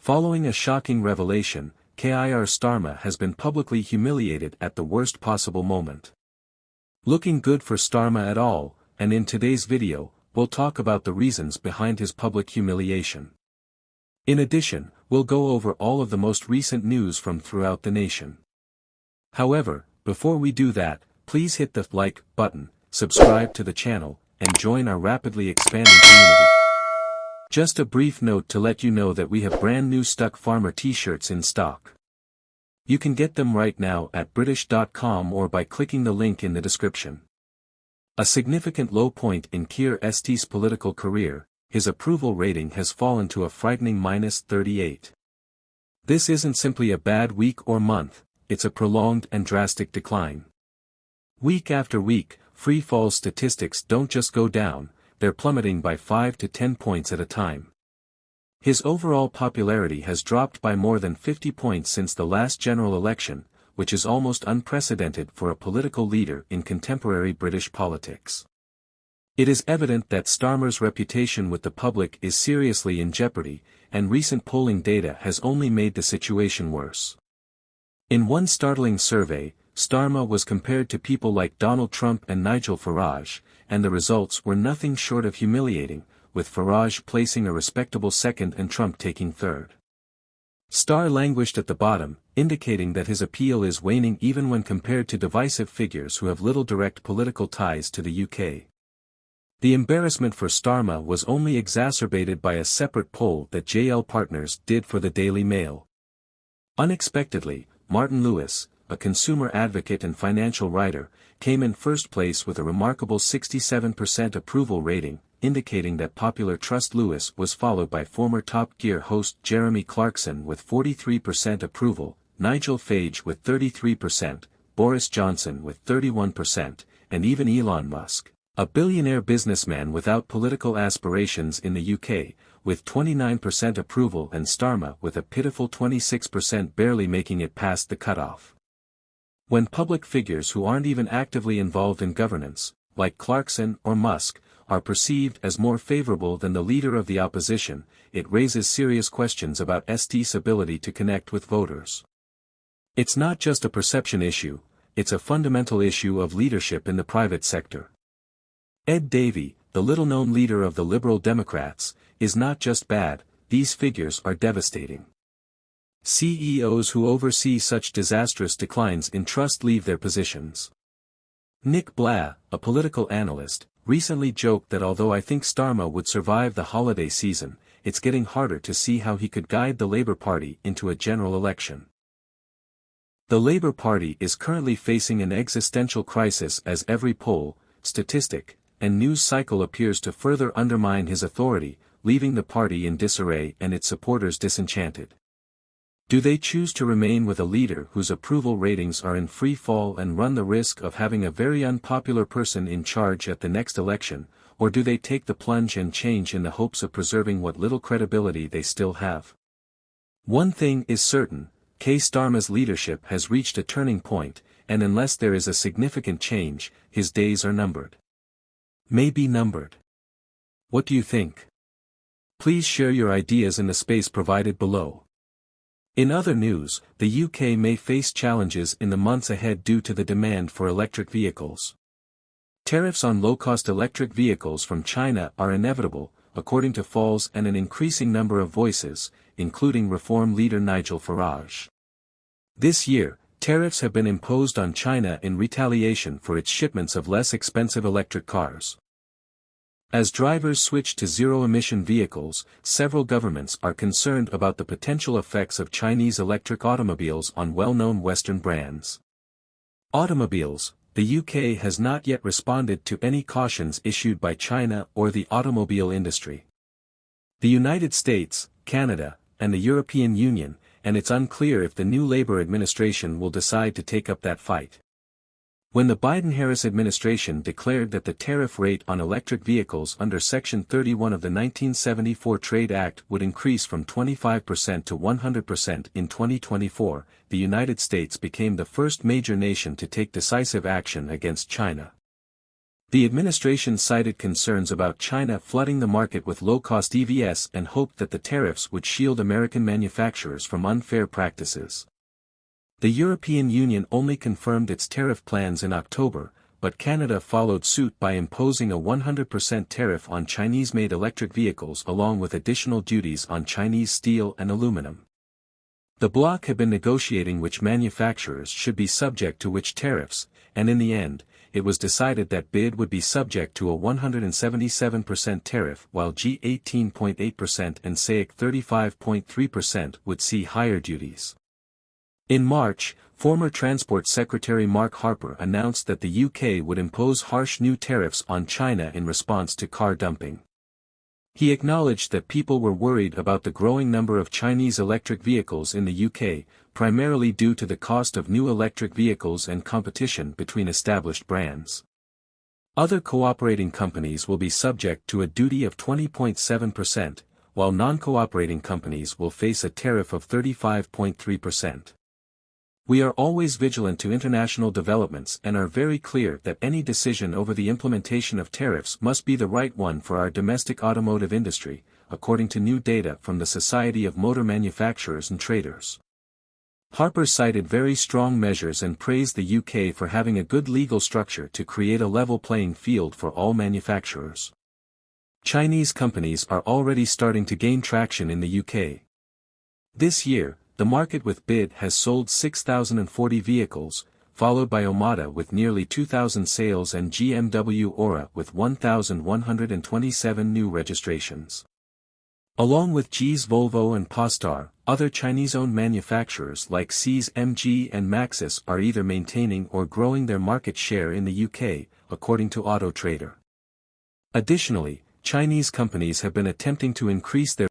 Following a shocking revelation, Keir Starmer has been publicly humiliated at the worst possible moment. Looking good for Starmer at all, and in today's video, we'll talk about the reasons behind his public humiliation. In addition, we'll go over all of the most recent news from throughout the nation. However, before we do that, please hit the like button, subscribe to the channel, and join our rapidly expanding community. Just a brief note to let you know that we have brand new Stuck Farmer t-shirts in stock. You can get them right now at British.com or by clicking the link in the description. A significant low point in Keir Starmer's political career, his approval rating has fallen to a frightening -38. This isn't simply a bad week or month, it's a prolonged and drastic decline. Week after week, free-fall statistics don't just go down, they're plummeting by 5 to 10 points at a time. His overall popularity has dropped by more than 50 points since the last general election, which is almost unprecedented for a political leader in contemporary British politics. It is evident that Starmer's reputation with the public is seriously in jeopardy, and recent polling data has only made the situation worse. In one startling survey, Starmer was compared to people like Donald Trump and Nigel Farage, and the results were nothing short of humiliating, with Farage placing a respectable second and Trump taking third. Starmer languished at the bottom, indicating that his appeal is waning even when compared to divisive figures who have little direct political ties to the UK. The embarrassment for Starmer was only exacerbated by a separate poll that JL Partners did for the Daily Mail. Unexpectedly, Martin Lewis, a consumer advocate and financial writer, came in first place with a remarkable 67% approval rating, indicating that popular trust. Lewis was followed by former Top Gear host Jeremy Clarkson with 43% approval, Nigel Farage with 33%, Boris Johnson with 31%, and even Elon Musk, a billionaire businessman without political aspirations in the UK, with 29% approval, and Starmer with a pitiful 26%, barely making it past the cutoff. When public figures who aren't even actively involved in governance, like Clarkson or Musk, are perceived as more favorable than the leader of the opposition, it raises serious questions about Starmer's ability to connect with voters. It's not just a perception issue, it's a fundamental issue of leadership in the private sector. Ed Davey, the little-known leader of the Liberal Democrats, is not just bad, these figures are devastating. CEOs who oversee such disastrous declines in trust leave their positions. Nick Blah, a political analyst, recently joked that although I think Starmer would survive the holiday season, it's getting harder to see how he could guide the Labour Party into a general election. The Labour Party is currently facing an existential crisis as every poll, statistic, and news cycle appears to further undermine his authority, leaving the party in disarray and its supporters disenchanted. Do they choose to remain with a leader whose approval ratings are in free fall and run the risk of having a very unpopular person in charge at the next election, or do they take the plunge and change in the hopes of preserving what little credibility they still have? One thing is certain, Keir Starmer's leadership has reached a turning point, and unless there is a significant change, his days are numbered. Maybe numbered. What do you think? Please share your ideas in the space provided below. In other news, the UK may face challenges in the months ahead due to the demand for electric vehicles. Tariffs on low-cost electric vehicles from China are inevitable, according to Falls and an increasing number of voices, including Reform leader Nigel Farage. This year, tariffs have been imposed on China in retaliation for its shipments of less expensive electric cars. As drivers switch to zero-emission vehicles, several governments are concerned about the potential effects of Chinese electric automobiles on well-known Western brands. Automobiles. The UK has not yet responded to any cautions issued by China or the automobile industry. The United States, Canada, and the European Union, and it's unclear if the new Labour administration will decide to take up that fight. When the Biden-Harris administration declared that the tariff rate on electric vehicles under Section 31 of the 1974 Trade Act would increase from 25% to 100% in 2024, the United States became the first major nation to take decisive action against China. The administration cited concerns about China flooding the market with low-cost EVs and hoped that the tariffs would shield American manufacturers from unfair practices. The European Union only confirmed its tariff plans in October, but Canada followed suit by imposing a 100% tariff on Chinese-made electric vehicles along with additional duties on Chinese steel and aluminum. The bloc had been negotiating which manufacturers should be subject to which tariffs, and in the end, it was decided that BID would be subject to a 177% tariff while G 18.8% and SAIC 35.3% would see higher duties. In March, former Transport Secretary Mark Harper announced that the UK would impose harsh new tariffs on China in response to car dumping. He acknowledged that people were worried about the growing number of Chinese electric vehicles in the UK, primarily due to the cost of new electric vehicles and competition between established brands. Other cooperating companies will be subject to a duty of 20.7%, while non-cooperating companies will face a tariff of 35.3%. We are always vigilant to international developments and are very clear that any decision over the implementation of tariffs must be the right one for our domestic automotive industry, according to new data from the Society of Motor Manufacturers and Traders. Harper cited very strong measures and praised the UK for having a good legal structure to create a level playing field for all manufacturers. Chinese companies are already starting to gain traction in the UK. This year, the market with BID has sold 6,040 vehicles, followed by Omada with nearly 2,000 sales and GMW Aura with 1,127 new registrations. Along with Geely, Volvo and Polestar, other Chinese-owned manufacturers like Seez MG and Maxus are either maintaining or growing their market share in the UK, according to Auto Trader. Additionally, Chinese companies have been attempting to increase their